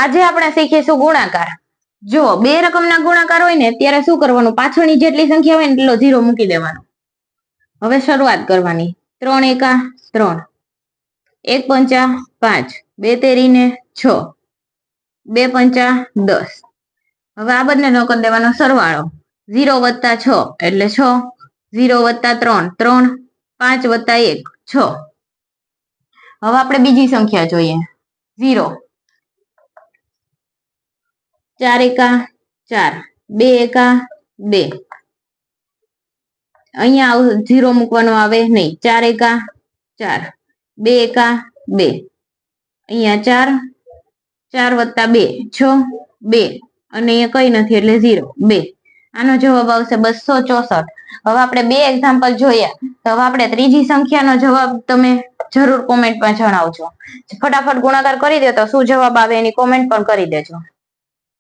આજે આપણે શીખીશું ગુણાકાર. જો બે રકમના ગુણાકાર હોય ને ત્યારે શું કરવાનું, પાછળની જેટલી સંખ્યા હોય ને એટલો 0 મૂકી દેવાનો. હવે શરૂઆત કરવાની. 3 એકા 3, 1 પંચા 5, 2 તેરી ને 6, 2 પંચા 10. હવે આ બંનેનો કરી દેવાનો સરવાળો. 0 વત્તા 6 એટલે 6, 0 વત્તા 3 3, 5 વત્તા 1 6. હવે આપણે બીજી સંખ્યા જોઈએ. 0, 4 એકા 4, 2 એકા 2. અહીંયા 0 મૂકવાનો આવે નહીં. 4 એકા 4, 2 એકા 2. અહીંયા 4, 4 વત્તા 2 6, 2 અને અહીંયા કઈ નથી એટલે 0 2. આનો જવાબ આવશે 264. હવે આપણે બે એક્ઝામ્પલ જોયા. તો હવે આપણે ત્રીજી સંખ્યાનો જવાબ તમે જરૂર કોમેન્ટમાં જણાવજો. ફટાફટ ગુણાકાર કરી દો તો શું જવાબ આવે એની કોમેન્ટ પણ કરી દેજો.